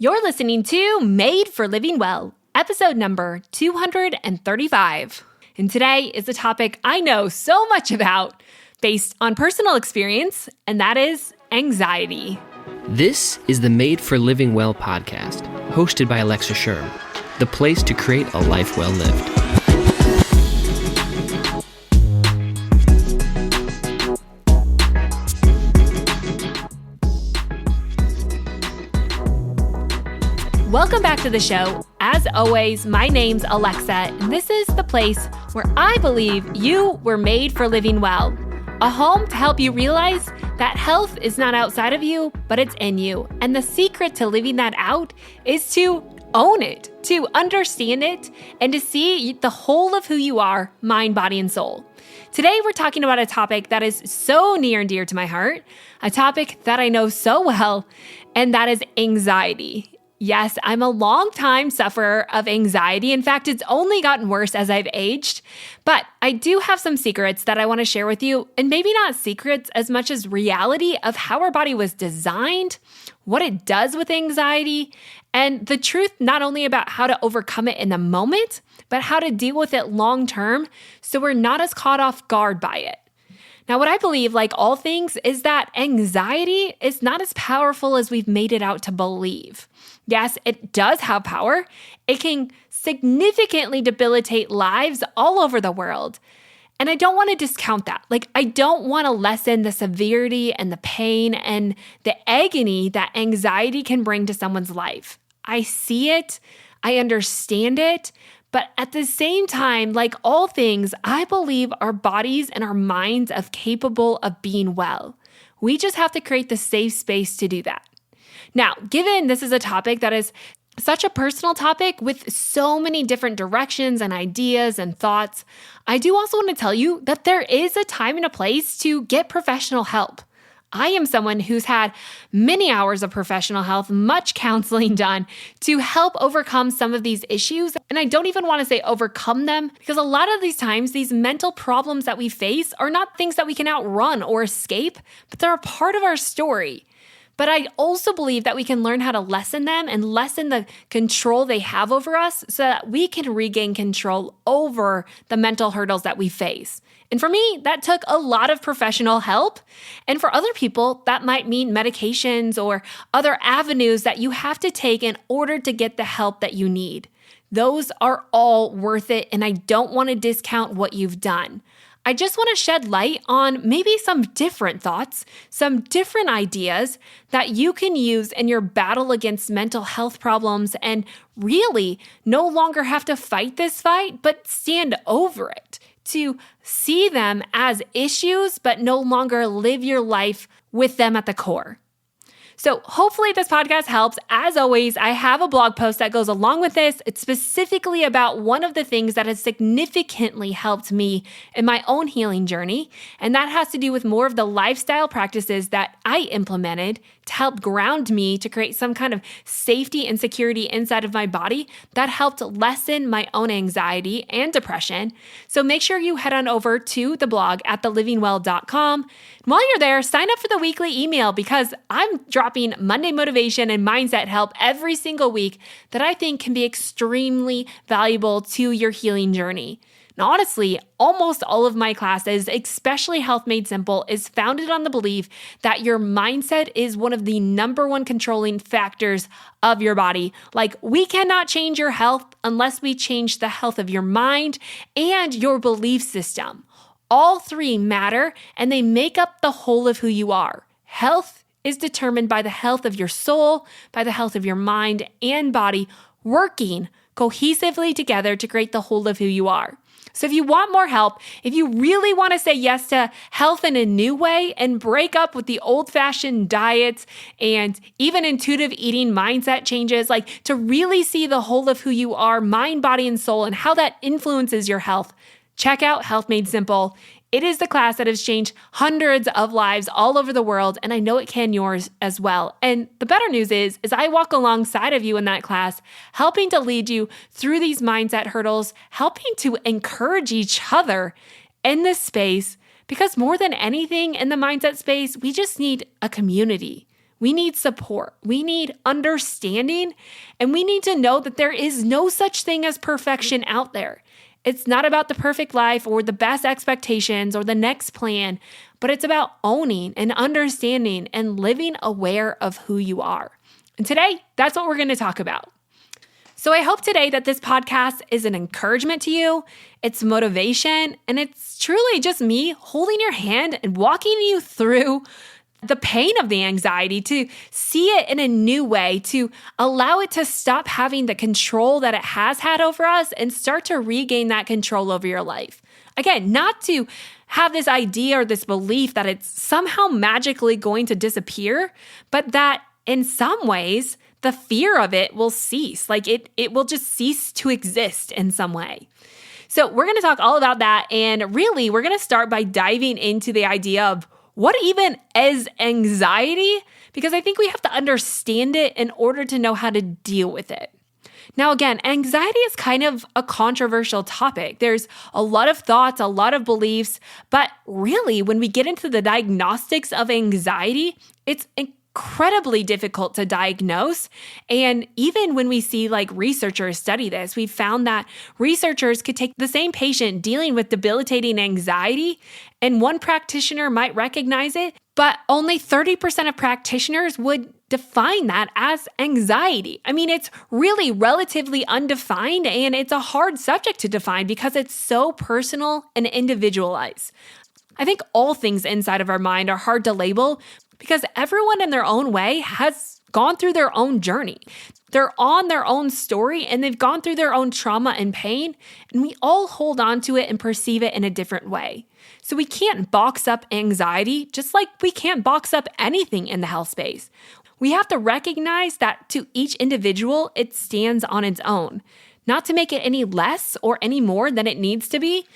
You're listening to Made for Living Well, episode number 235. And today is a topic I know so much about based on personal experience, and that is anxiety. This is the Made for Living Well podcast, hosted by Alexa Sherm, the place to create a life well lived. Welcome back to the show. As always, my name's Alexa, and this is the place where I believe you were made for living well. A home to help you realize that health is not outside of you, but it's in you. And the secret to living that out is to own it, to understand it, and to see the whole of who you are, mind, body, and soul. Today, we're talking about a topic that is so near and dear to my heart, a topic that I know so well, and that is anxiety. Yes, I'm a longtime sufferer of anxiety. In fact, it's only gotten worse as I've aged. But I do have some secrets that I want to share with you, and maybe not secrets as much as reality of how our body was designed, what it does with anxiety, and the truth not only about how to overcome it in the moment, but how to deal with it long term so we're not as caught off guard by it. Now, what I believe, like all things, is that anxiety is not as powerful as we've made it out to believe. Yes, it does have power. It can significantly debilitate lives all over the world. And I don't want to discount that. I don't want to lessen the severity and the pain and the agony that anxiety can bring to someone's life. I see it. I understand it. But at the same time, like all things, I believe our bodies and our minds are capable of being well. We just have to create the safe space to do that. Now, given this is a topic that is such a personal topic with so many different directions and ideas and thoughts, I do also want to tell you that there is a time and a place to get professional help. I am someone who's had many hours of professional health, much counseling done to help overcome some of these issues. And I don't even want to say overcome them, because a lot of these times, these mental problems that we face are not things that we can outrun or escape, but they're a part of our story. But I also believe that we can learn how to lessen them and lessen the control they have over us so that we can regain control over the mental hurdles that we face. And for me, that took a lot of professional help. And for other people, that might mean medications or other avenues that you have to take in order to get the help that you need. Those are all worth it, and I don't want to discount what you've done. I just want to shed light on maybe some different thoughts, some different ideas that you can use in your battle against mental health problems and really no longer have to fight this fight, but stand over it, to see them as issues, but no longer live your life with them at the core. So hopefully this podcast helps. As always, I have a blog post that goes along with this. It's specifically about one of the things that has significantly helped me in my own healing journey. And that has to do with more of the lifestyle practices that I implemented to help ground me to create some kind of safety and security inside of my body that helped lessen my own anxiety and depression. So make sure you head on over to the blog at thelivingwell.com. While you're there, sign up for the weekly email because I'm dropping Monday motivation and mindset help every single week that I think can be extremely valuable to your healing journey. Now, honestly, almost all of my classes, especially Health Made Simple, is founded on the belief that your mindset is one of the number one controlling factors of your body. We cannot change your health unless we change the health of your mind and your belief system. All three matter, and they make up the whole of who you are. Health is determined by the health of your soul, by the health of your mind and body, working cohesively together to create the whole of who you are. So if you want more help, if you really want to say yes to health in a new way and break up with the old-fashioned diets and even intuitive eating mindset changes, to really see the whole of who you are, mind, body, and soul, and how that influences your health, check out Health Made Simple. It is the class that has changed hundreds of lives all over the world, and I know it can yours as well. And the better news is I walk alongside of you in that class, helping to lead you through these mindset hurdles, helping to encourage each other in this space, because more than anything in the mindset space, we just need a community. We need support. We need understanding. And we need to know that there is no such thing as perfection out there. It's not about the perfect life or the best expectations or the next plan, but it's about owning and understanding and living aware of who you are. And today, that's what we're going to talk about. So I hope today that this podcast is an encouragement to you, it's motivation, and it's truly just me holding your hand and walking you through the pain of the anxiety, to see it in a new way, to allow it to stop having the control that it has had over us and start to regain that control over your life. Again, not to have this idea or this belief that it's somehow magically going to disappear, but that in some ways, the fear of it will cease. Like it will just cease to exist in some way. So we're going to talk all about that. And really, we're going to start by diving into the idea of what even is anxiety? Because I think we have to understand it in order to know how to deal with it. Now, again, anxiety is kind of a controversial topic. There's a lot of thoughts, a lot of beliefs, but really, when we get into the diagnostics of anxiety, it's incredibly difficult to diagnose. And even when we see researchers study this, we've found that researchers could take the same patient dealing with debilitating anxiety, and one practitioner might recognize it, but only 30% of practitioners would define that as anxiety. I mean, it's really relatively undefined, and it's a hard subject to define because it's so personal and individualized. I think all things inside of our mind are hard to label because everyone in their own way has gone through their own journey. They're on their own story and they've gone through their own trauma and pain, and we all hold on to it and perceive it in a different way. So we can't box up anxiety just like we can't box up anything in the health space. We have to recognize that to each individual, it stands on its own, not to make it any less or any more than it needs to be.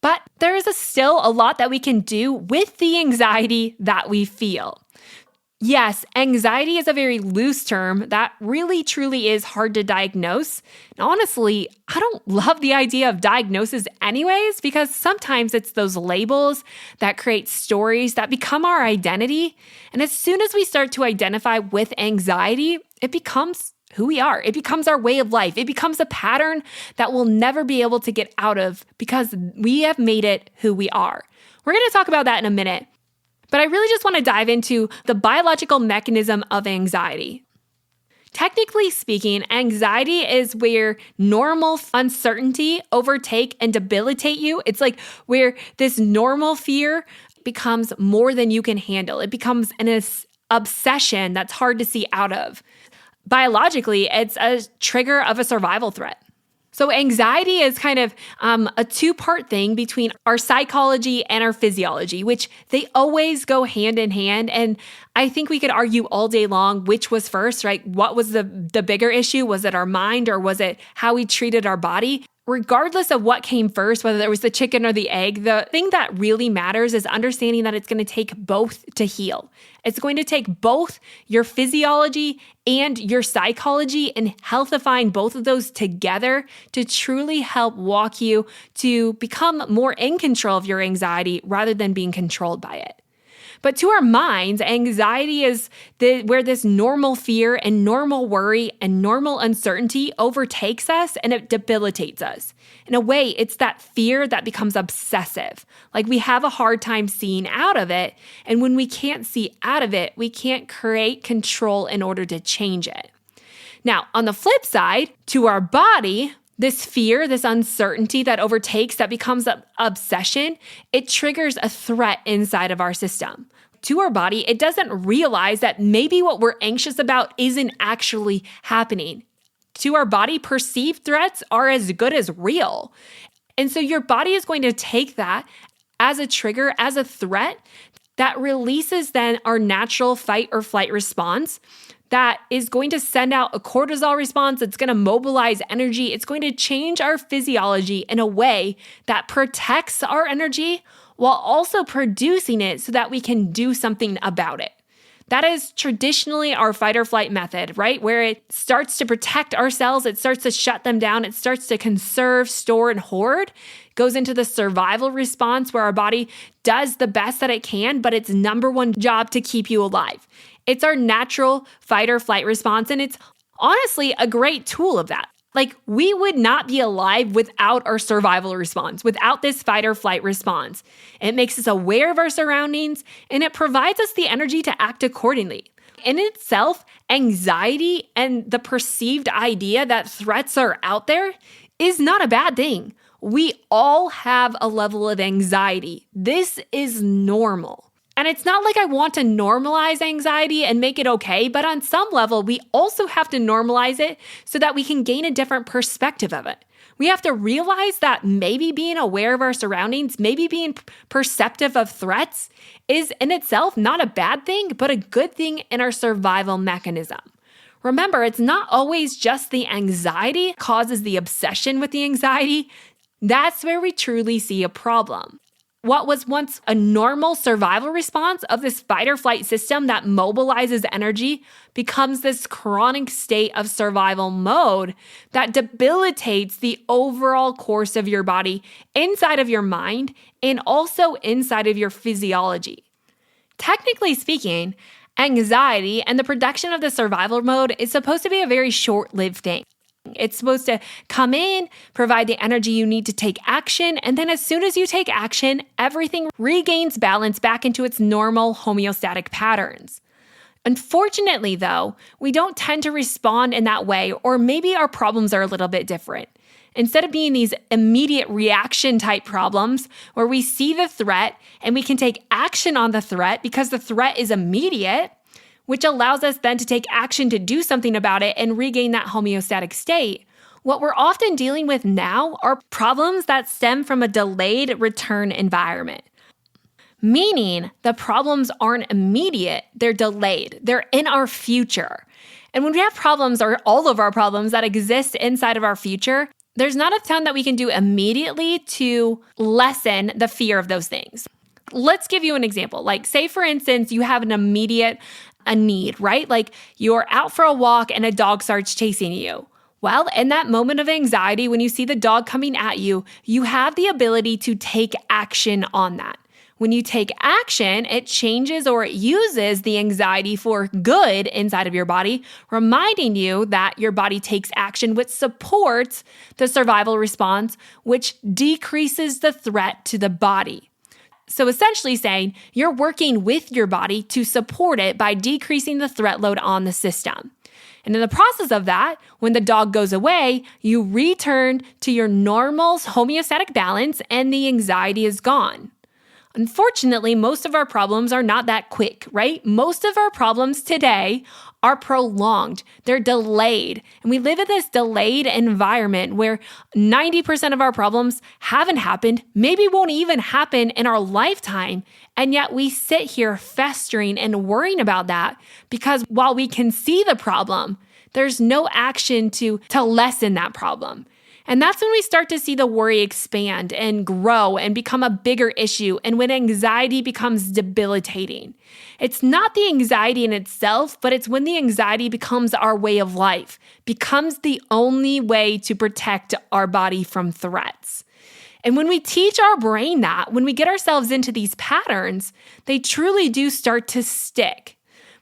But there is still a lot that we can do with the anxiety that we feel. Yes, anxiety is a very loose term that really truly is hard to diagnose. And honestly, I don't love the idea of diagnosis anyways, because sometimes it's those labels that create stories that become our identity. And as soon as we start to identify with anxiety, it becomes who we are. It becomes our way of life. It becomes a pattern that we'll never be able to get out of because we have made it who we are. We're going to talk about that in a minute. But I really just want to dive into the biological mechanism of anxiety. Technically speaking, anxiety is where normal uncertainty overtake and debilitate you. It's like where this normal fear becomes more than you can handle. It becomes an obsession that's hard to see out of. Biologically, it's a trigger of a survival threat. So anxiety is kind of a two-part thing between our psychology and our physiology, which they always go hand in hand. And I think we could argue all day long which was first, right? What was the bigger issue? Was it our mind or was it how we treated our body? Regardless of what came first, whether it was the chicken or the egg, the thing that really matters is understanding that it's going to take both to heal. It's going to take both your physiology and your psychology and healthifying both of those together to truly help walk you to become more in control of your anxiety rather than being controlled by it. But to our minds, anxiety is where this normal fear and normal worry and normal uncertainty overtakes us and it debilitates us. In a way, it's that fear that becomes obsessive. Like we have a hard time seeing out of it. And when we can't see out of it, we can't create control in order to change it. Now, on the flip side, to our body, this fear, this uncertainty that overtakes, that becomes an obsession, it triggers a threat inside of our system. To our body, it doesn't realize that maybe what we're anxious about isn't actually happening. To our body, perceived threats are as good as real. And so your body is going to take that as a trigger, as a threat that releases then our natural fight or flight response. That is going to send out a cortisol response. It's going to mobilize energy. It's going to change our physiology in a way that protects our energy while also producing it so that we can do something about it. That is traditionally our fight or flight method, right? Where it starts to protect our cells, it starts to shut them down, it starts to conserve, store, and hoard. It goes into the survival response where our body does the best that it can, but its number one job to keep you alive. It's our natural fight or flight response, and it's honestly a great tool of that. Like, we would not be alive without our survival response, without this fight or flight response. It makes us aware of our surroundings, and it provides us the energy to act accordingly. In itself, anxiety and the perceived idea that threats are out there is not a bad thing. We all have a level of anxiety. This is normal. And it's not like I want to normalize anxiety and make it okay, but on some level, we also have to normalize it so that we can gain a different perspective of it. We have to realize that maybe being aware of our surroundings, maybe being perceptive of threats is in itself not a bad thing, but a good thing in our survival mechanism. Remember, it's not always just the anxiety that causes the obsession with the anxiety. That's where we truly see a problem. What was once a normal survival response of this fight or flight system that mobilizes energy becomes this chronic state of survival mode that debilitates the overall course of your body inside of your mind and also inside of your physiology. Technically speaking, anxiety and the production of the survival mode is supposed to be a very short-lived thing. It's supposed to come in, provide the energy you need to take action, and then as soon as you take action, everything regains balance back into its normal homeostatic patterns. Unfortunately, though, we don't tend to respond in that way, or maybe our problems are a little bit different. Instead of being these immediate reaction type problems where we see the threat and we can take action on the threat because the threat is immediate, which allows us then to take action to do something about it and regain that homeostatic state. What we're often dealing with now are problems that stem from a delayed return environment. Meaning the problems aren't immediate, they're delayed. They're in our future. And when we have problems, or all of our problems that exist inside of our future, there's not a ton that we can do immediately to lessen the fear of those things. Let's give you an example. Like, say for instance, you have an immediate need, right? Like, you're out for a walk and a dog starts chasing you. Well, in that moment of anxiety, when you see the dog coming at you, you have the ability to take action on that. When you take action, it changes or it uses the anxiety for good inside of your body, reminding you that your body takes action, which supports the survival response, which decreases the threat to the body. So essentially saying you're working with your body to support it by decreasing the threat load on the system. And in the process of that, when the dog goes away, you return to your normal homeostatic balance and the anxiety is gone. Unfortunately, most of our problems are not that quick, right? Most of our problems today are prolonged. They're delayed. And we live in this delayed environment where 90% of our problems haven't happened, maybe won't even happen in our lifetime. And yet we sit here festering and worrying about that because while we can see the problem, there's no action to lessen that problem. And that's when we start to see the worry expand and grow and become a bigger issue, and when anxiety becomes debilitating. It's not the anxiety in itself, but it's when the anxiety becomes our way of life, becomes the only way to protect our body from threats. And when we teach our brain that, when we get ourselves into these patterns, they truly do start to stick.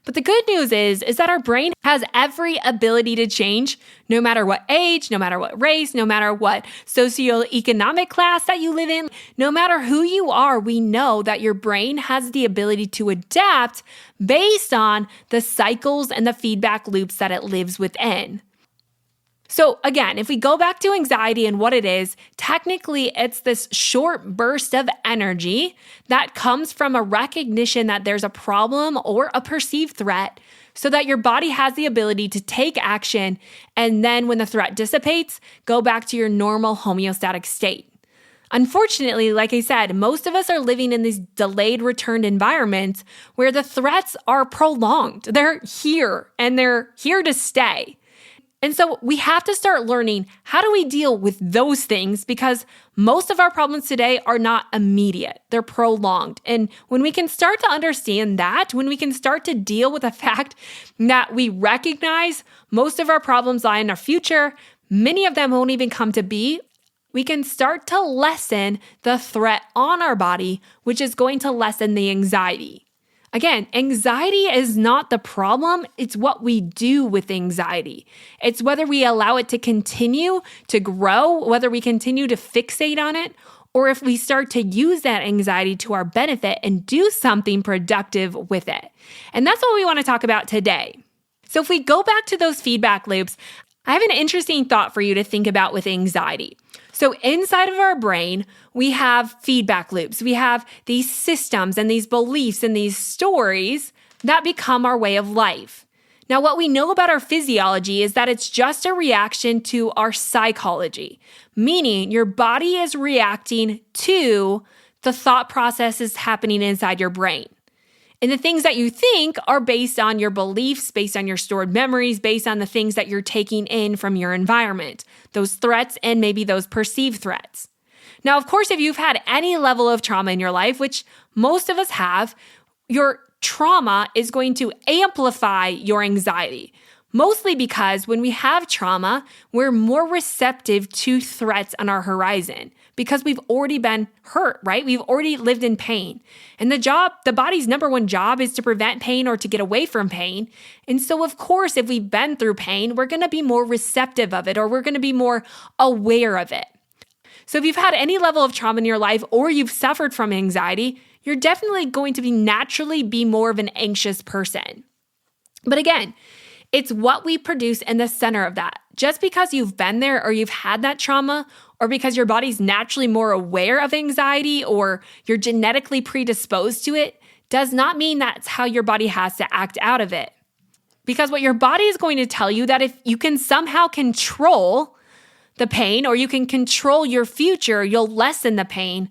But the good news is that our brain has every ability to change, no matter what age, no matter what race, no matter what socioeconomic class that you live in, no matter who you are, we know that your brain has the ability to adapt based on the cycles and the feedback loops that it lives within. So again, if we go back to anxiety and what it is, technically it's this short burst of energy that comes from a recognition that there's a problem or a perceived threat so that your body has the ability to take action, and then when the threat dissipates, go back to your normal homeostatic state. Unfortunately, like I said, most of us are living in these delayed returned environments where the threats are prolonged. They're here and they're here to stay. And so we have to start learning, how do we deal with those things? Because most of our problems today are not immediate, they're prolonged. And when we can start to understand that, when we can start to deal with the fact that we recognize most of our problems lie in our future, many of them won't even come to be, we can start to lessen the threat on our body, which is going to lessen the anxiety. Again, anxiety is not the problem. It's what we do with anxiety. It's whether we allow it to continue to grow, whether we continue to fixate on it, or if we start to use that anxiety to our benefit and do something productive with it. And that's what we want to talk about today. So if we go back to those feedback loops, I have an interesting thought for you to think about with anxiety. So inside of our brain, we have feedback loops. We have these systems and these beliefs and these stories that become our way of life. Now, what we know about our physiology is that it's just a reaction to our psychology, meaning your body is reacting to the thought processes happening inside your brain. And the things that you think are based on your beliefs, based on your stored memories, based on the things that you're taking in from your environment, those threats and maybe those perceived threats. Now, of course, if you've had any level of trauma in your life, which most of us have, your trauma is going to amplify your anxiety. Mostly because when we have trauma, we're more receptive to threats on our horizon because we've already been hurt, right? We've already lived in pain. And the body's number one job is to prevent pain or to get away from pain. And so, of course, if we've been through pain, we're going to be more receptive of it or we're going to be more aware of it. So if you've had any level of trauma in your life or you've suffered from anxiety, you're definitely going to naturally be more of an anxious person. But again, it's what we produce in the center of that. Just because you've been there or you've had that trauma, or because your body's naturally more aware of anxiety or you're genetically predisposed to it, does not mean that's how your body has to act out of it. Because what your body is going to tell you that if you can somehow control the pain or you can control your future, you'll lessen the pain.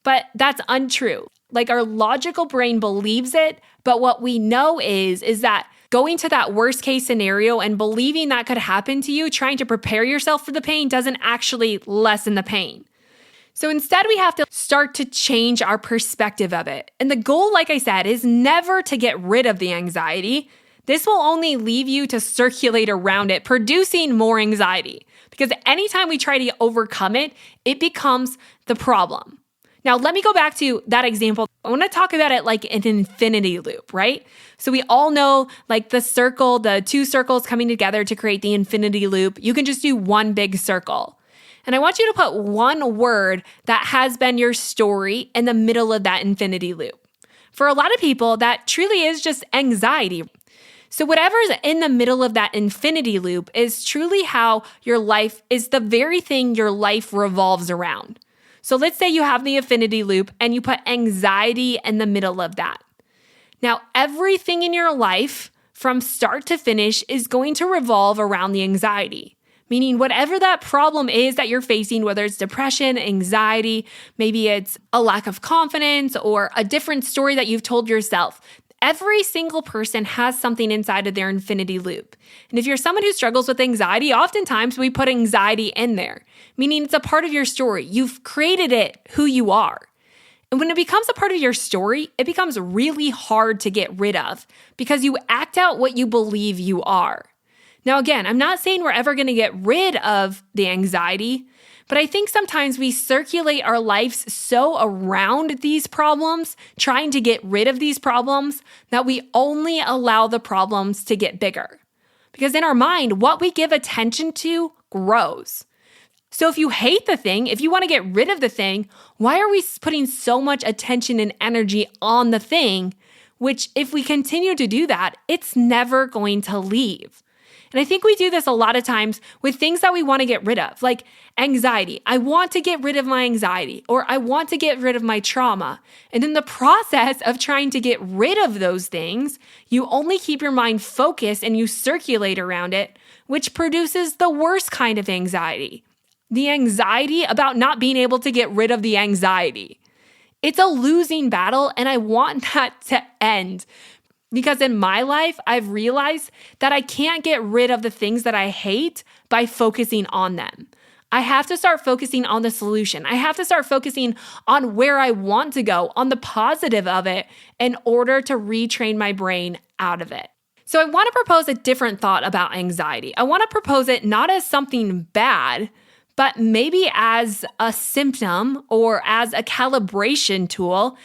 But that's untrue. Like our logical brain believes it, but what we know is that going to that worst case scenario and believing that could happen to you, trying to prepare yourself for the pain doesn't actually lessen the pain. So instead, we have to start to change our perspective of it. And the goal, like I said, is never to get rid of the anxiety. This will only leave you to circulate around it, producing more anxiety. Because anytime we try to overcome it, it becomes the problem. Now, let me go back to that example. I want to talk about it like an infinity loop, right? So we all know like the circle, the two circles coming together to create the infinity loop. You can just do one big circle. And I want you to put one word that has been your story in the middle of that infinity loop. For a lot of people, that truly is just anxiety. So whatever's in the middle of that infinity loop is truly how your life is the very thing your life revolves around. So let's say you have the infinity loop and you put anxiety in the middle of that. Now, everything in your life from start to finish is going to revolve around the anxiety, meaning whatever that problem is that you're facing, whether it's depression, anxiety, maybe it's a lack of confidence or a different story that you've told yourself. Every single person has something inside of their infinity loop. And if you're someone who struggles with anxiety, oftentimes we put anxiety in there, meaning it's a part of your story. You've created it who you are. And when it becomes a part of your story, it becomes really hard to get rid of because you act out what you believe you are. Now, again, I'm not saying we're ever going to get rid of the anxiety, but I think sometimes we circulate our lives so around these problems, trying to get rid of these problems, that we only allow the problems to get bigger. Because in our mind, what we give attention to grows. So if you hate the thing, if you want to get rid of the thing, why are we putting so much attention and energy on the thing, which if we continue to do that, it's never going to leave. And I think we do this a lot of times with things that we want to get rid of, like anxiety. I want to get rid of my anxiety, or I want to get rid of my trauma. And in the process of trying to get rid of those things, you only keep your mind focused and you circulate around it, which produces the worst kind of anxiety. The anxiety about not being able to get rid of the anxiety. It's a losing battle, and I want that to end. Because in my life, I've realized that I can't get rid of the things that I hate by focusing on them. I have to start focusing on the solution. I have to start focusing on where I want to go, on the positive of it, in order to retrain my brain out of it. So I want to propose a different thought about anxiety. I want to propose it not as something bad, but maybe as a symptom or as a calibration tool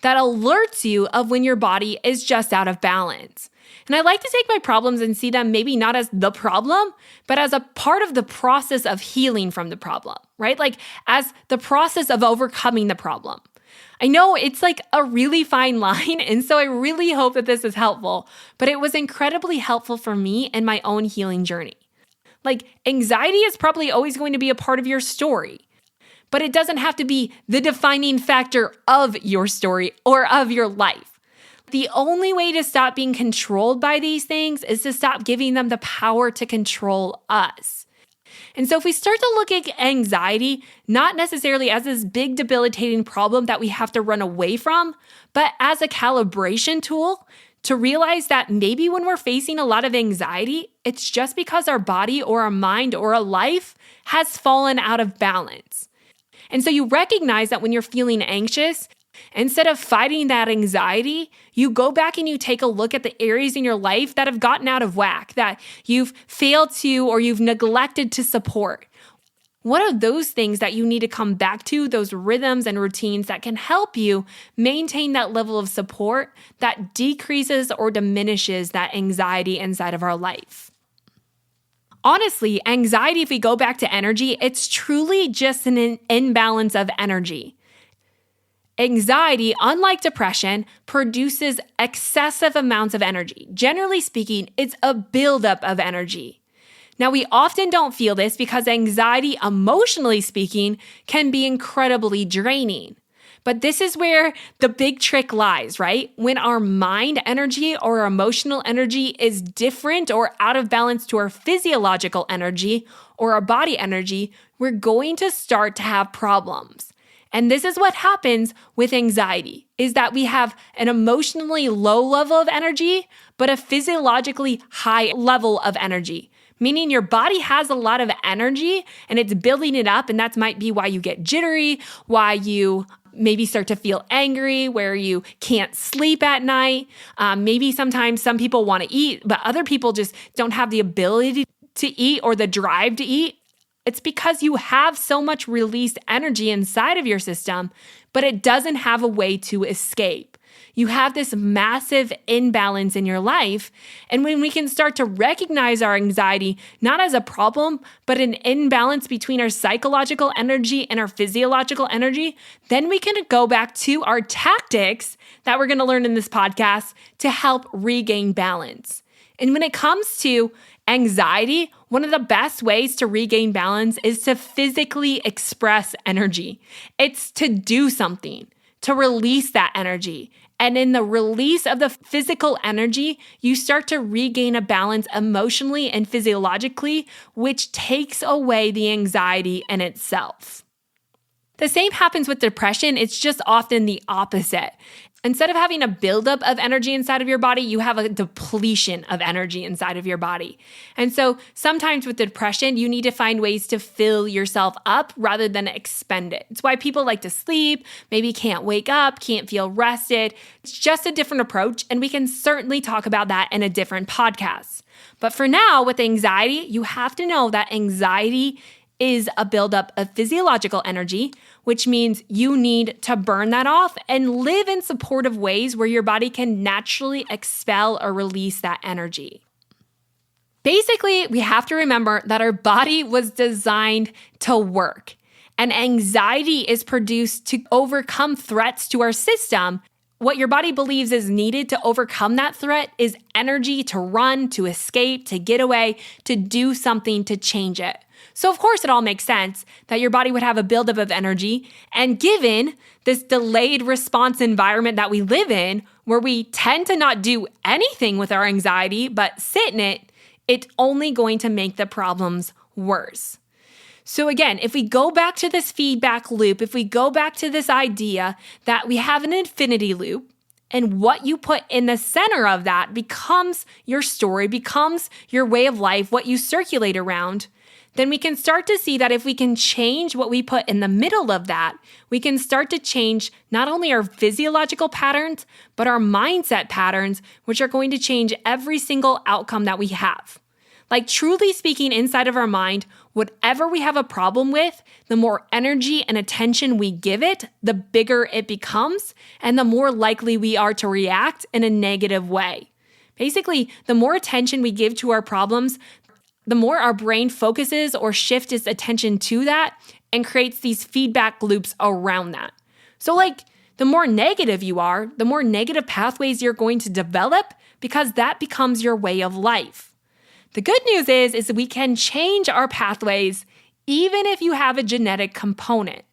that alerts you of when your body is just out of balance. And I like to take my problems and see them maybe not as the problem, but as a part of the process of healing from the problem, right? Like as the process of overcoming the problem. I know it's like a really fine line, and so I really hope that this is helpful, but it was incredibly helpful for me in my own healing journey. Like anxiety is probably always going to be a part of your story, but it doesn't have to be the defining factor of your story or of your life. The only way to stop being controlled by these things is to stop giving them the power to control us. And so if we start to look at anxiety, not necessarily as this big debilitating problem that we have to run away from, but as a calibration tool to realize that maybe when we're facing a lot of anxiety, it's just because our body or our mind or our life has fallen out of balance. And so you recognize that when you're feeling anxious, instead of fighting that anxiety, you go back and you take a look at the areas in your life that have gotten out of whack, that you've failed to or you've neglected to support. What are those things that you need to come back to, those rhythms and routines that can help you maintain that level of support that decreases or diminishes that anxiety inside of our life? Honestly, anxiety, if we go back to energy, it's truly just an imbalance of energy. Anxiety, unlike depression, produces excessive amounts of energy. Generally speaking, it's a buildup of energy. Now, we often don't feel this because anxiety, emotionally speaking, can be incredibly draining. But this is where the big trick lies, right? When our mind energy or our emotional energy is different or out of balance to our physiological energy or our body energy, we're going to start to have problems. And this is what happens with anxiety, is that we have an emotionally low level of energy, but a physiologically high level of energy. Meaning your body has a lot of energy and it's building it up, and that might be why you get jittery, why you maybe start to feel angry, where you can't sleep at night. Maybe sometimes some people want to eat, but other people just don't have the ability to eat or the drive to eat. It's because you have so much released energy inside of your system, but it doesn't have a way to escape. You have this massive imbalance in your life. And when we can start to recognize our anxiety, not as a problem, but an imbalance between our psychological energy and our physiological energy, then we can go back to our tactics that we're going to learn in this podcast to help regain balance. And when it comes to anxiety, one of the best ways to regain balance is to physically express energy. It's to do something, to release that energy. And in the release of the physical energy, you start to regain a balance emotionally and physiologically, which takes away the anxiety in itself. The same happens with depression. It's just often the opposite. Instead of having a buildup of energy inside of your body, you have a depletion of energy inside of your body. And so sometimes with depression, you need to find ways to fill yourself up rather than expend it. It's why people like to sleep, maybe can't wake up, can't feel rested. It's just a different approach, and we can certainly talk about that in a different podcast. But for now, with anxiety, you have to know that anxiety is a buildup of physiological energy, which means you need to burn that off and live in supportive ways where your body can naturally expel or release that energy. Basically, we have to remember that our body was designed to work, and anxiety is produced to overcome threats to our system. What your body believes is needed to overcome that threat is energy to run, to escape, to get away, to do something to change it. So of course it all makes sense that your body would have a buildup of energy. And given this delayed response environment that we live in, where we tend to not do anything with our anxiety, but sit in it, it's only going to make the problems worse. So again, if we go back to this feedback loop, if we go back to this idea that we have an infinity loop, and what you put in the center of that becomes your story, becomes your way of life, what you circulate around, then we can start to see that if we can change what we put in the middle of that, we can start to change not only our physiological patterns, but our mindset patterns, which are going to change every single outcome that we have. Like truly speaking inside of our mind, whatever we have a problem with, the more energy and attention we give it, the bigger it becomes, and the more likely we are to react in a negative way. Basically, the more attention we give to our problems, the more our brain focuses or shifts its attention to that and creates these feedback loops around that. So like the more negative you are, the more negative pathways you're going to develop because that becomes your way of life. The good news is we can change our pathways even if you have a genetic component.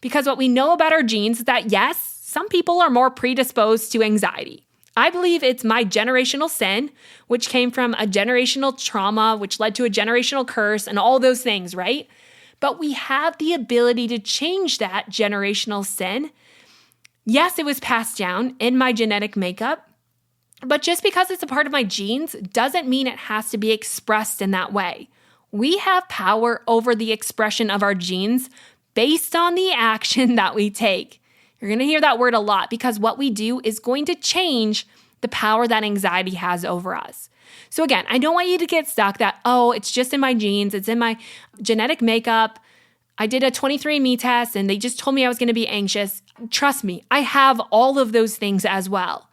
Because what we know about our genes is that yes, some people are more predisposed to anxiety. I believe it's my generational sin, which came from a generational trauma, which led to a generational curse and all those things, right? But we have the ability to change that generational sin. Yes, it was passed down in my genetic makeup, but just because it's a part of my genes doesn't mean it has to be expressed in that way. We have power over the expression of our genes based on the action that we take. You're going to hear that word a lot because what we do is going to change the power that anxiety has over us. So again, I don't want you to get stuck that, oh, it's just in my genes, it's in my genetic makeup. I did a 23andMe test and they just told me I was going to be anxious. Trust me, I have all of those things as well.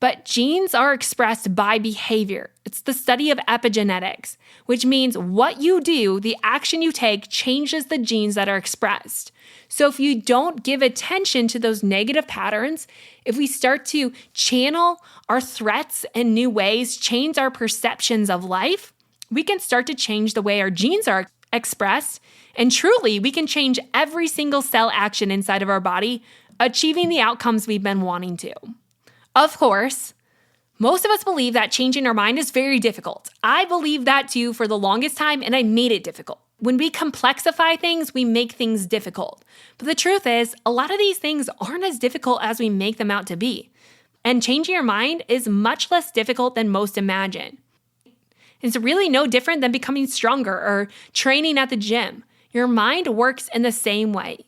But genes are expressed by behavior. It's the study of epigenetics, which means what you do, the action you take, changes the genes that are expressed. So if you don't give attention to those negative patterns, if we start to channel our threats in new ways, change our perceptions of life, we can start to change the way our genes are expressed. And truly, we can change every single cell action inside of our body, achieving the outcomes we've been wanting to. Of course, most of us believe that changing our mind is very difficult. I believe that too for the longest time, and I made it difficult. When we complexify things, we make things difficult. But the truth is, a lot of these things aren't as difficult as we make them out to be. And changing your mind is much less difficult than most imagine. It's really no different than becoming stronger or training at the gym. Your mind works in the same way.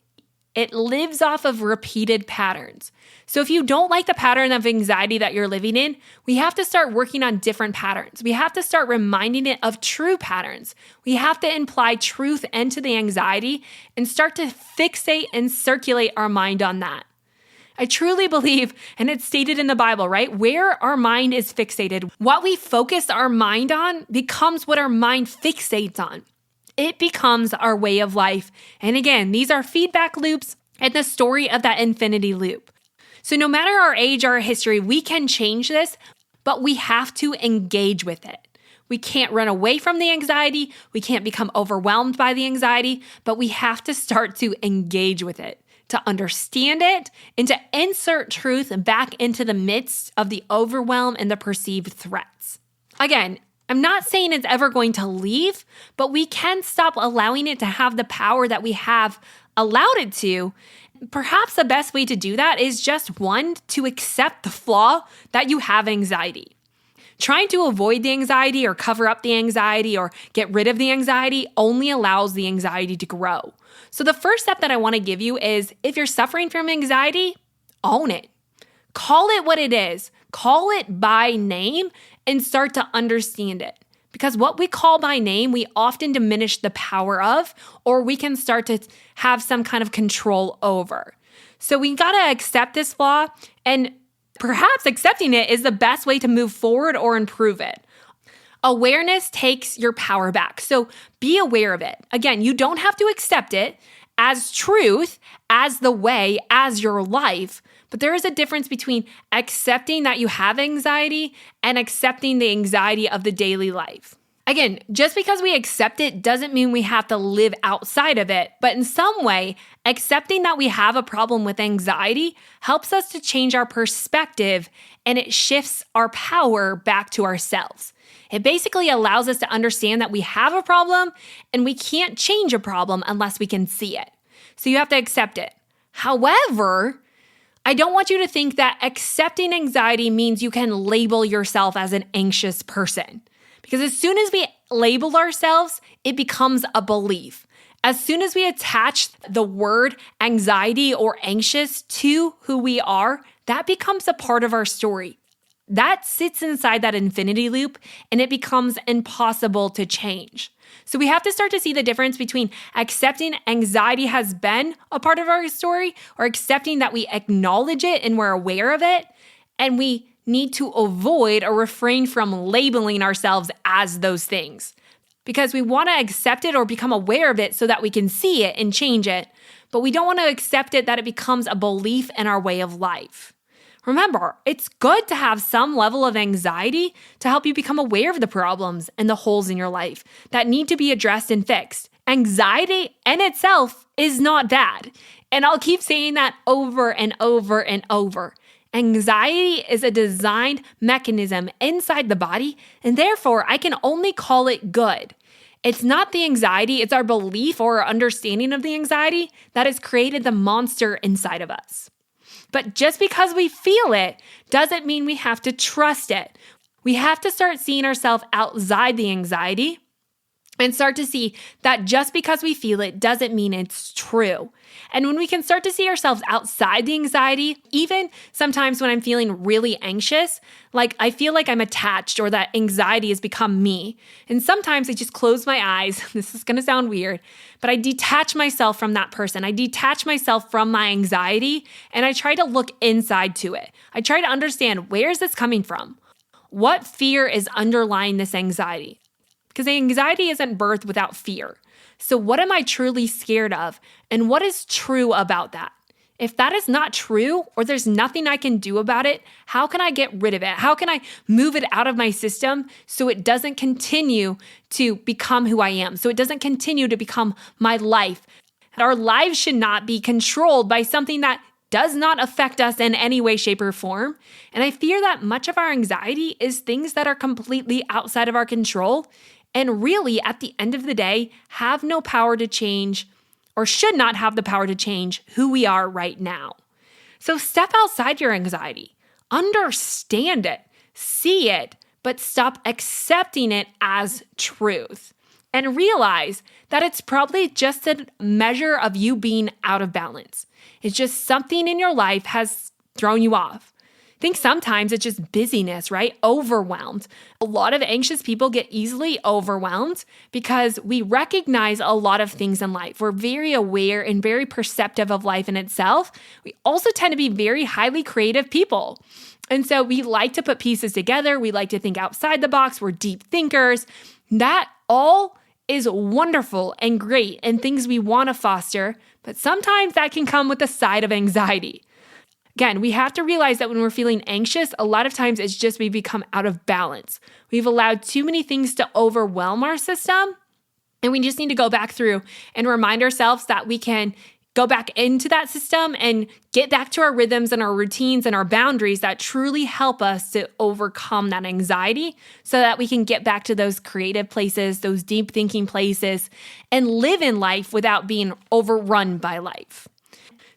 It lives off of repeated patterns. So if you don't like the pattern of anxiety that you're living in, we have to start working on different patterns. We have to start reminding it of true patterns. We have to imply truth into the anxiety and start to fixate and circulate our mind on that. I truly believe, and it's stated in the Bible, right? Where our mind is fixated, what we focus our mind on becomes what our mind fixates on. It becomes our way of life. And again, these are feedback loops and the story of that infinity loop. So no matter our age or our history, we can change this, but we have to engage with it. We can't run away from the anxiety. We can't become overwhelmed by the anxiety, but we have to start to engage with it, to understand it, and to insert truth back into the midst of the overwhelm and the perceived threats. Again, I'm not saying it's ever going to leave, but we can stop allowing it to have the power that we have allowed it to. Perhaps the best way to do that is just one, to accept the flaw that you have anxiety. Trying to avoid the anxiety or cover up the anxiety or get rid of the anxiety only allows the anxiety to grow. So the first step that I want to give you is if you're suffering from anxiety, own it. Call it what it is. Call it by name and start to understand it. Because what we call by name, we often diminish the power of, or we can start to have some kind of control over. So we got to accept this flaw, and perhaps accepting it is the best way to move forward or improve it. Awareness takes your power back. So be aware of it. Again, you don't have to accept it as truth, as the way, as your life. But there is a difference between accepting that you have anxiety and accepting the anxiety of the daily life. Again, just because we accept it doesn't mean we have to live outside of it, but in some way, accepting that we have a problem with anxiety helps us to change our perspective and it shifts our power back to ourselves. It basically allows us to understand that we have a problem and we can't change a problem unless we can see it. So you have to accept it. However, I don't want you to think that accepting anxiety means you can label yourself as an anxious person. Because as soon as we label ourselves, it becomes a belief. As soon as we attach the word anxiety or anxious to who we are, that becomes a part of our story. that sits inside that infinity loop and it becomes impossible to change. So we have to start to see the difference between accepting anxiety has been a part of our story or accepting that we acknowledge it and we're aware of it, and we need to avoid or refrain from labeling ourselves as those things. Because we want to accept it or become aware of it so that we can see it and change it, but we don't want to accept it that it becomes a belief in our way of life. Remember, it's good to have some level of anxiety to help you become aware of the problems and the holes in your life that need to be addressed and fixed. Anxiety in itself is not bad. And I'll keep saying that over and over and over. Anxiety is a designed mechanism inside the body, and therefore I can only call it good. It's not the anxiety, it's our belief or our understanding of the anxiety that has created the monster inside of us. But just because we feel it doesn't mean we have to trust it. We have to start seeing ourselves outside the anxiety and start to see that just because we feel it doesn't mean it's true. And when we can start to see ourselves outside the anxiety, even sometimes when I'm feeling really anxious, like I feel like I'm attached or that anxiety has become me. And sometimes I just close my eyes. This is going to sound weird, but I detach myself from that person. I detach myself from my anxiety and I try to look inside to it. I try to understand, where is this coming from? What fear is underlying this anxiety? Because anxiety isn't birthed without fear. So what am I truly scared of? And what is true about that? If that is not true, or there's nothing I can do about it, how can I get rid of it? How can I move it out of my system so it doesn't continue to become who I am? So it doesn't continue to become my life. Our lives should not be controlled by something that does not affect us in any way, shape, or form. And I fear that much of our anxiety is things that are completely outside of our control and really, at the end of the day, have no power to change or should not have the power to change who we are right now. So step outside your anxiety, understand it, see it, but stop accepting it as truth. And realize that it's probably just a measure of you being out of balance. It's just something in your life has thrown you off. I think sometimes it's just busyness, right? Overwhelmed. A lot of anxious people get easily overwhelmed because we recognize a lot of things in life. We're very aware and very perceptive of life in itself. We also tend to be very highly creative people. And so we like to put pieces together. We like to think outside the box. We're deep thinkers. That all is wonderful and great and things we want to foster, but sometimes that can come with a side of anxiety. Again, we have to realize that when we're feeling anxious, a lot of times it's just we become out of balance. We've allowed too many things to overwhelm our system, and we just need to go back through and remind ourselves that we can go back into that system and get back to our rhythms and our routines and our boundaries that truly help us to overcome that anxiety so that we can get back to those creative places, those deep thinking places, and live in life without being overrun by life.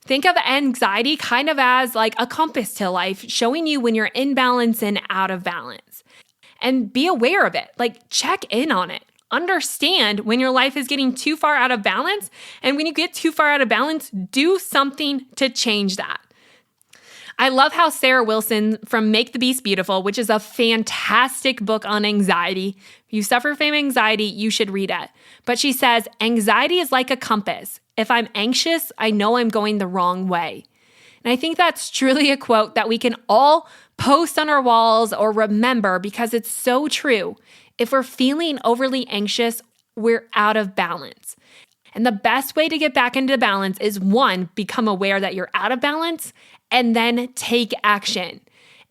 Think of anxiety kind of as like a compass to life, showing you when you're in balance and out of balance. And be aware of it, like check in on it. Understand when your life is getting too far out of balance. And when you get too far out of balance, do something to change that. I love how Sarah Wilson from Make the Beast Beautiful, which is a fantastic book on anxiety. If you suffer from anxiety, you should read it. But she says, anxiety is like a compass. If I'm anxious, I know I'm going the wrong way. And I think that's truly a quote that we can all post on our walls or remember because it's so true. If we're feeling overly anxious, we're out of balance. And the best way to get back into balance is 1, become aware that you're out of balance, and then take action.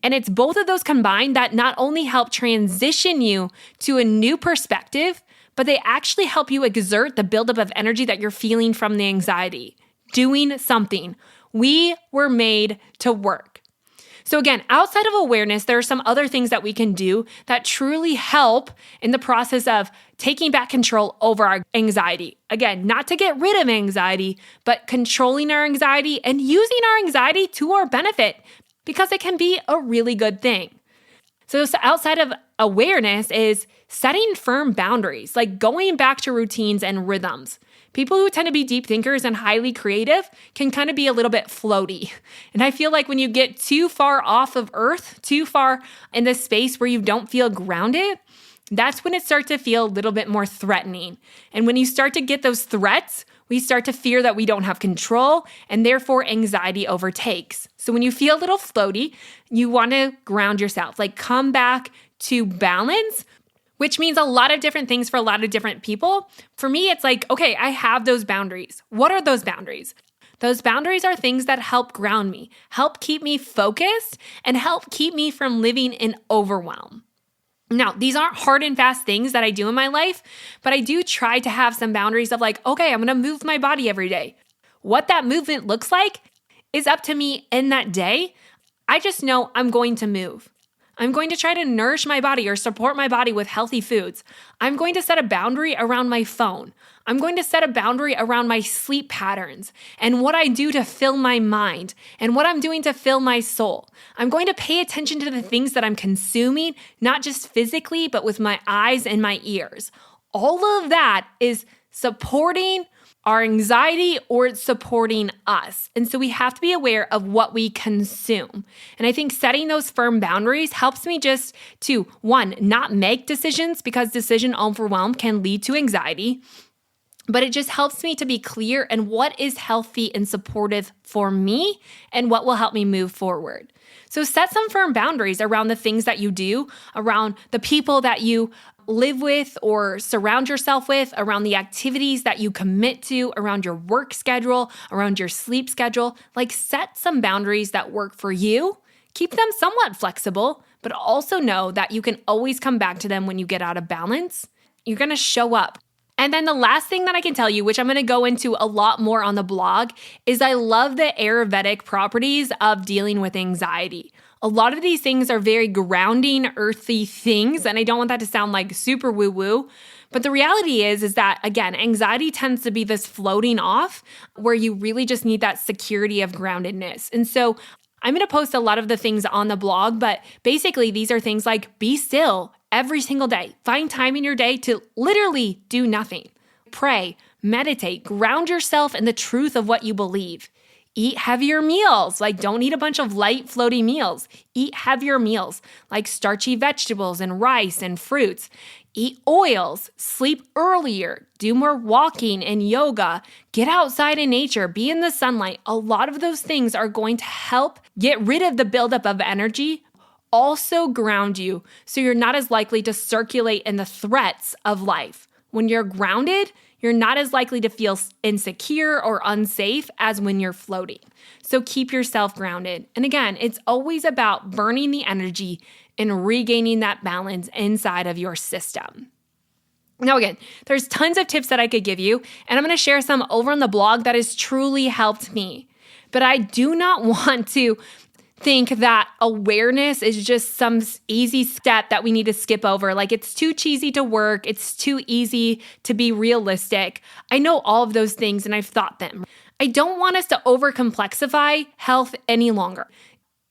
And it's both of those combined that not only help transition you to a new perspective, but they actually help you exert the buildup of energy that you're feeling from the anxiety. Doing something. We were made to work. So again, outside of awareness, there are some other things that we can do that truly help in the process of taking back control over our anxiety. Again, not to get rid of anxiety, but controlling our anxiety and using our anxiety to our benefit because it can be a really good thing. So outside of awareness is setting firm boundaries, like going back to routines and rhythms. People who tend to be deep thinkers and highly creative can kind of be a little bit floaty. And I feel like when you get too far off of earth, too far in this space where you don't feel grounded, that's when it starts to feel a little bit more threatening. And when you start to get those threats, we start to fear that we don't have control, and therefore anxiety overtakes. So when you feel a little floaty, you want to ground yourself, like come back to balance, which means a lot of different things for a lot of different people. For me, it's like, okay, I have those boundaries. What are those boundaries? Those boundaries are things that help ground me, help keep me focused, and help keep me from living in overwhelm. Now, these aren't hard and fast things that I do in my life, but I do try to have some boundaries of like, okay, I'm going to move my body every day. What that movement looks like is up to me in that day. I just know I'm going to move. I'm going to try to nourish my body or support my body with healthy foods. I'm going to set a boundary around my phone. I'm going to set a boundary around my sleep patterns and what I do to fill my mind and what I'm doing to fill my soul. I'm going to pay attention to the things that I'm consuming, not just physically, but with my eyes and my ears. All of that is supporting our anxiety or it's supporting us. And so we have to be aware of what we consume. And I think setting those firm boundaries helps me just to, one, not make decisions because decision overwhelm can lead to anxiety. But it just helps me to be clear in what is healthy and supportive for me and what will help me move forward. So set some firm boundaries around the things that you do, around the people that you live with or surround yourself with, around the activities that you commit to, around your work schedule, around your sleep schedule. Like set some boundaries that work for you. Keep them somewhat flexible, but also know that you can always come back to them when you get out of balance. You're going to show up. And then the last thing that I can tell you, which I'm going to go into a lot more on the blog, is I love the Ayurvedic properties of dealing with anxiety. A lot of these things are very grounding, earthy things, and I don't want that to sound like super woo-woo, but the reality is that, again, anxiety tends to be this floating off where you really just need that security of groundedness. And so I'm going to post a lot of the things on the blog, but basically these are things like be still every single day. Find time in your day to literally do nothing. Pray, meditate, ground yourself in the truth of what you believe. Eat heavier meals, like don't eat a bunch of light floaty meals. Eat heavier meals, like starchy vegetables and rice and fruits. Eat oils, sleep earlier, do more walking and yoga, get outside in nature, be in the sunlight. A lot of those things are going to help get rid of the buildup of energy, also ground you so you're not as likely to circulate in the threats of life. When you're grounded, you're not as likely to feel insecure or unsafe as when you're floating. So keep yourself grounded. And again, it's always about burning the energy and regaining that balance inside of your system. Now, again, there's tons of tips that I could give you, and I'm going to share some over on the blog that has truly helped me. But I do not want to think that awareness is just some easy step that we need to skip over. Like it's too cheesy to work. It's too easy to be realistic. I know all of those things and I've thought them. I don't want us to overcomplexify health any longer.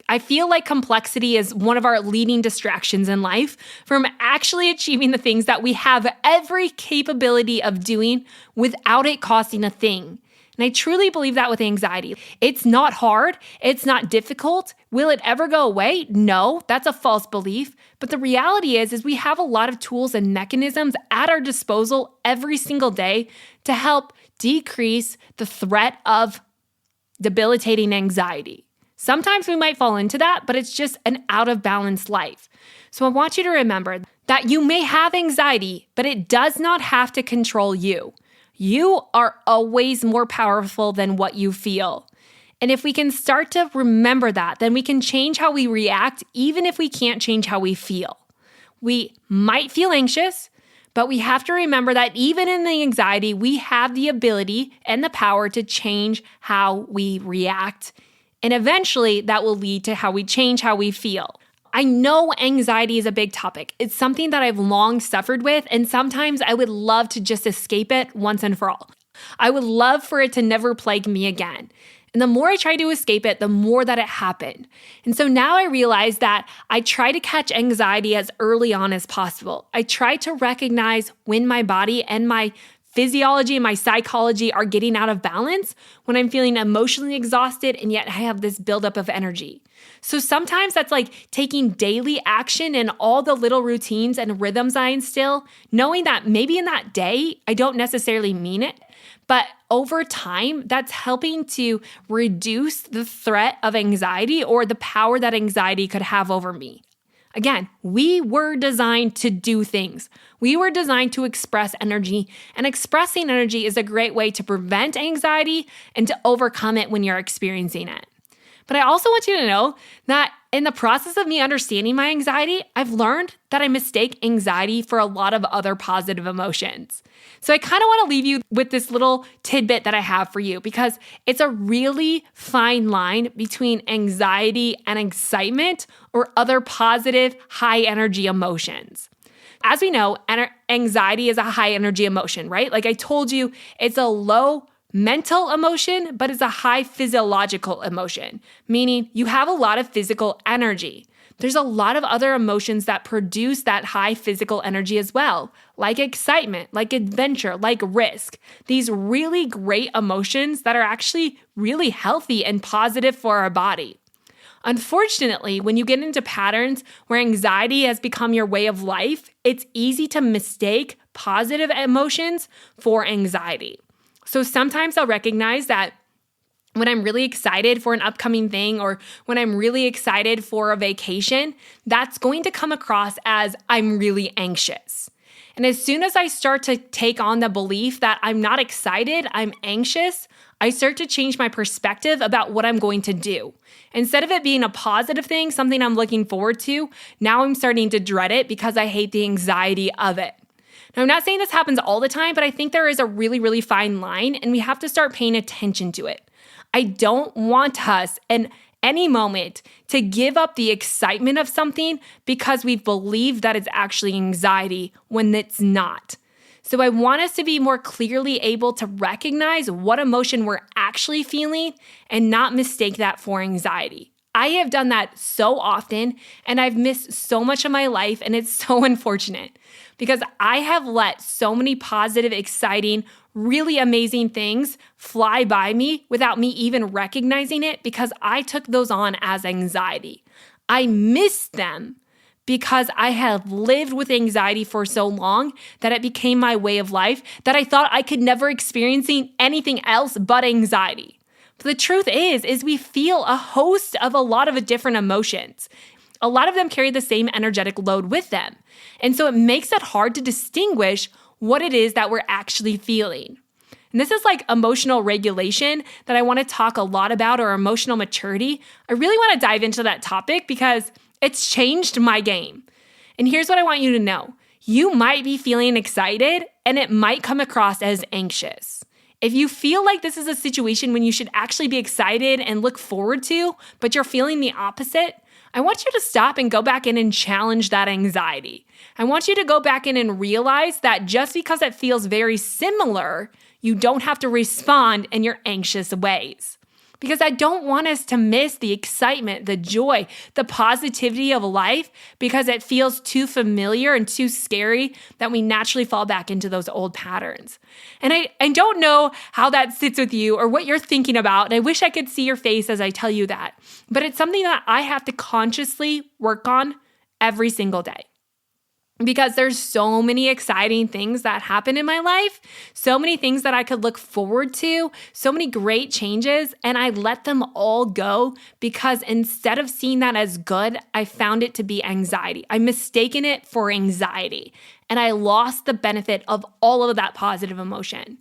I feel like complexity is one of our leading distractions in life from actually achieving the things that we have every capability of doing without it costing a thing. And I truly believe that with anxiety. It's not hard. It's not difficult. Will it ever go away? No, that's a false belief. But the reality is we have a lot of tools and mechanisms at our disposal every single day to help decrease the threat of debilitating anxiety. Sometimes we might fall into that, but it's just an out of balance life. So I want you to remember that you may have anxiety, but it does not have to control you. You are always more powerful than what you feel. And if we can start to remember that, then we can change how we react, even if we can't change how we feel. We might feel anxious, but we have to remember that even in the anxiety, we have the ability and the power to change how we react. And eventually that will lead to how we change how we feel. I know anxiety is a big topic. It's something that I've long suffered with, and sometimes I would love to just escape it once and for all. I would love for it to never plague me again. And the more I tried to escape it, the more that it happened. And so now I realize that I try to catch anxiety as early on as possible. I try to recognize when my body and my physiology and my psychology are getting out of balance, when I'm feeling emotionally exhausted and yet I have this buildup of energy. So sometimes that's like taking daily action in all the little routines and rhythms I instill, knowing that maybe in that day, I don't necessarily mean it, but over time, that's helping to reduce the threat of anxiety or the power that anxiety could have over me. Again, we were designed to do things. We were designed to express energy, and expressing energy is a great way to prevent anxiety and to overcome it when you're experiencing it. But I also want you to know that in the process of me understanding my anxiety, I've learned that I mistake anxiety for a lot of other positive emotions. So I kind of want to leave you with this little tidbit that I have for you, because it's a really fine line between anxiety and excitement or other positive, high energy emotions. As we know, anxiety is a high energy emotion, right? Like I told you, it's a low mental emotion, but it's a high physiological emotion, meaning you have a lot of physical energy. There's a lot of other emotions that produce that high physical energy as well, like excitement, like adventure, like risk. These really great emotions that are actually really healthy and positive for our body. Unfortunately, when you get into patterns where anxiety has become your way of life, it's easy to mistake positive emotions for anxiety. So sometimes I'll recognize that when I'm really excited for an upcoming thing or when I'm really excited for a vacation, that's going to come across as I'm really anxious. And as soon as I start to take on the belief that I'm not excited, I'm anxious, I start to change my perspective about what I'm going to do. Instead of it being a positive thing, something I'm looking forward to, now I'm starting to dread it because I hate the anxiety of it. Now, I'm not saying this happens all the time, but I think there is a really, really fine line, and we have to start paying attention to it. I don't want us in any moment to give up the excitement of something because we believe that it's actually anxiety when it's not. So I want us to be more clearly able to recognize what emotion we're actually feeling and not mistake that for anxiety. I have done that so often, and I've missed so much of my life, and it's so unfortunate because I have let so many positive, exciting, really amazing things fly by me without me even recognizing it because I took those on as anxiety. I missed them because I have lived with anxiety for so long that it became my way of life that I thought I could never experience anything else but anxiety. But the truth is we feel a host of a lot of different emotions. A lot of them carry the same energetic load with them. And so it makes it hard to distinguish what it is that we're actually feeling. And this is like emotional regulation that I want to talk a lot about, or emotional maturity. I really want to dive into that topic because it's changed my game. And here's what I want you to know. You might be feeling excited and it might come across as anxious. If you feel like this is a situation when you should actually be excited and look forward to, but you're feeling the opposite, I want you to stop and go back in and challenge that anxiety. I want you to go back in and realize that just because it feels very similar, you don't have to respond in your anxious ways. Because I don't want us to miss the excitement, the joy, the positivity of life because it feels too familiar and too scary that we naturally fall back into those old patterns. And I don't know how that sits with you or what you're thinking about. And I wish I could see your face as I tell you that. But it's something that I have to consciously work on every single day. Because there's so many exciting things that happen in my life, so many things that I could look forward to, so many great changes, and I let them all go because instead of seeing that as good, I found it to be anxiety. I mistaken it for anxiety, and I lost the benefit of all of that positive emotion.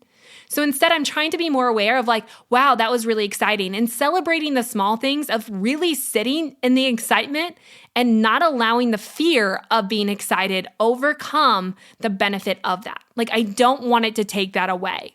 So instead, I'm trying to be more aware of like, wow, that was really exciting, and celebrating the small things of really sitting in the excitement and not allowing the fear of being excited overcome the benefit of that. Like, I don't want it to take that away.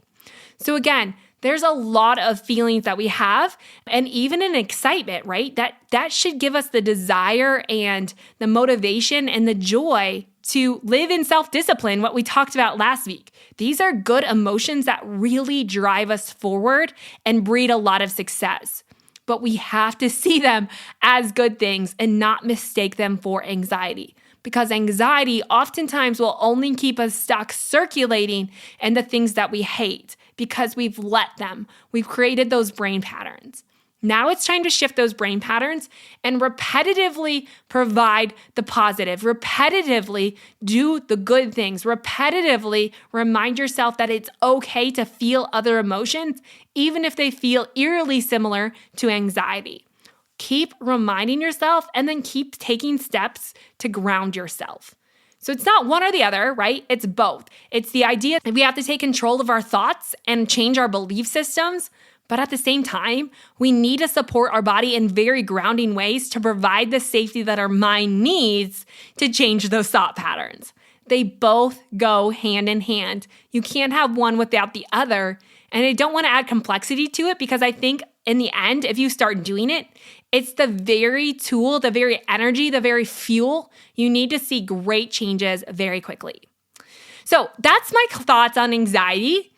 So again, there's a lot of feelings that we have, and even an excitement, right? That should give us the desire and the motivation and the joy to live in self-discipline, what we talked about last week. These are good emotions that really drive us forward and breed a lot of success. But we have to see them as good things and not mistake them for anxiety. Because anxiety oftentimes will only keep us stuck circulating in the things that we hate because we've let them. We've created those brain patterns. Now it's time to shift those brain patterns and repetitively provide the positive, repetitively do the good things, repetitively remind yourself that it's okay to feel other emotions, even if they feel eerily similar to anxiety. Keep reminding yourself and then keep taking steps to ground yourself. So it's not one or the other, right? It's both. It's the idea that we have to take control of our thoughts and change our belief systems. But at the same time, we need to support our body in very grounding ways to provide the safety that our mind needs to change those thought patterns. They both go hand in hand. You can't have one without the other. And I don't want to add complexity to it because I think in the end, if you start doing it, it's the very tool, the very energy, the very fuel you need to see great changes very quickly. So that's my thoughts on anxiety.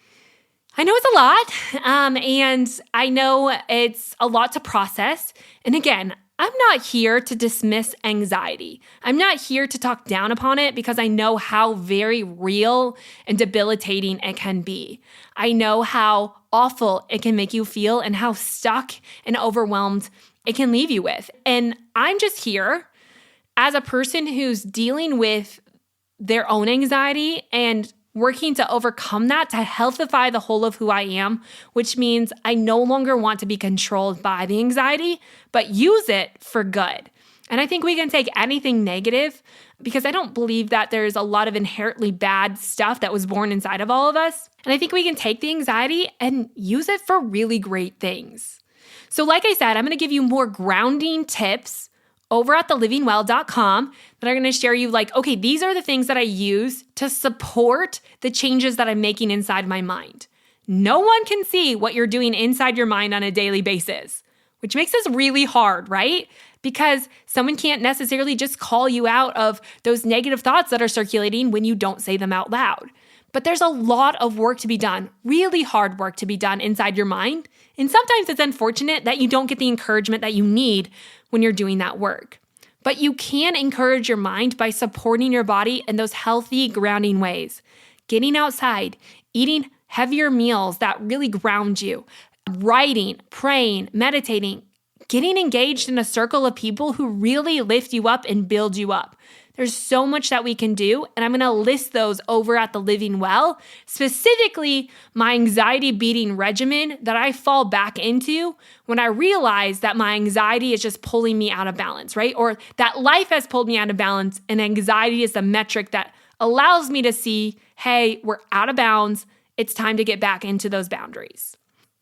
I know it's a lot, and I know it's a lot to process. And again, I'm not here to dismiss anxiety. I'm not here to talk down upon it because I know how very real and debilitating it can be. I know how awful it can make you feel and how stuck and overwhelmed it can leave you with. And I'm just here as a person who's dealing with their own anxiety and working to overcome that, to healthify the whole of who I am, which means I no longer want to be controlled by the anxiety, but use it for good. And I think we can take anything negative because I don't believe that there's a lot of inherently bad stuff that was born inside of all of us. And I think we can take the anxiety and use it for really great things. So like I said, I'm going to give you more grounding tips over at thelivingwell.com that are going to share you like, okay, these are the things that I use to support the changes that I'm making inside my mind. No one can see what you're doing inside your mind on a daily basis, which makes this really hard, right? Because someone can't necessarily just call you out of those negative thoughts that are circulating when you don't say them out loud. But there's a lot of work to be done, really hard work to be done inside your mind. And sometimes it's unfortunate that you don't get the encouragement that you need when you're doing that work. But you can encourage your mind by supporting your body in those healthy, grounding ways. Getting outside, eating heavier meals that really ground you, writing, praying, meditating, getting engaged in a circle of people who really lift you up and build you up. There's so much that we can do, and I'm going to list those over at The Living Well, specifically my anxiety beating regimen that I fall back into when I realize that my anxiety is just pulling me out of balance, right? Or that life has pulled me out of balance, and anxiety is the metric that allows me to see, hey, we're out of bounds. It's time to get back into those boundaries.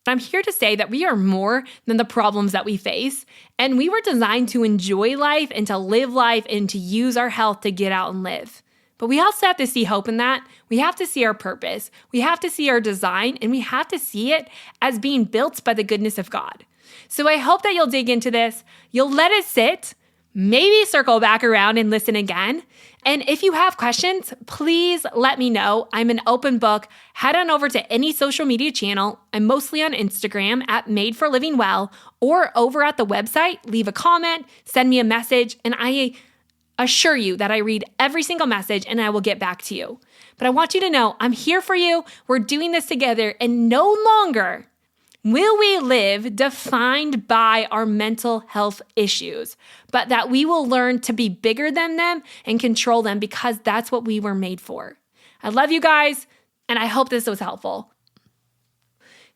I'm here to say that we are more than the problems that we face, and we were designed to enjoy life and to live life and to use our health to get out and live. But we also have to see hope in that. We have to see our purpose. We have to see our design, and we have to see it as being built by the goodness of God. So I hope that you'll dig into this. You'll let it sit, maybe circle back around and listen again. And if you have questions, please let me know. I'm an open book. Head on over to any social media channel. I'm mostly on Instagram at Made for Living Well, or over at the website, leave a comment, send me a message, and I assure you that I read every single message and I will get back to you. But I want you to know I'm here for you. We're doing this together, and no longer will we live defined by our mental health issues, but that we will learn to be bigger than them and control them because that's what we were made for. I love you guys, and I hope this was helpful.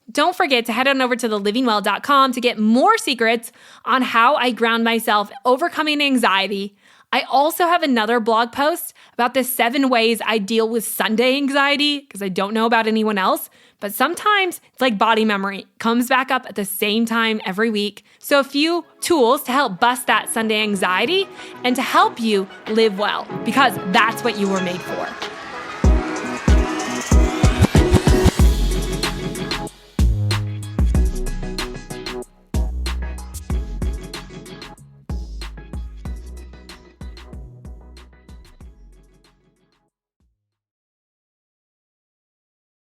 Don't forget to head on over to thelivingwell.com to get more secrets on how I ground myself, overcoming anxiety. I also have another blog post about the 7 ways I deal with Sunday anxiety, because I don't know about anyone else. But sometimes it's like body memory, it comes back up at the same time every week. So a few tools to help bust that Sunday anxiety and to help you live well, because that's what you were made for.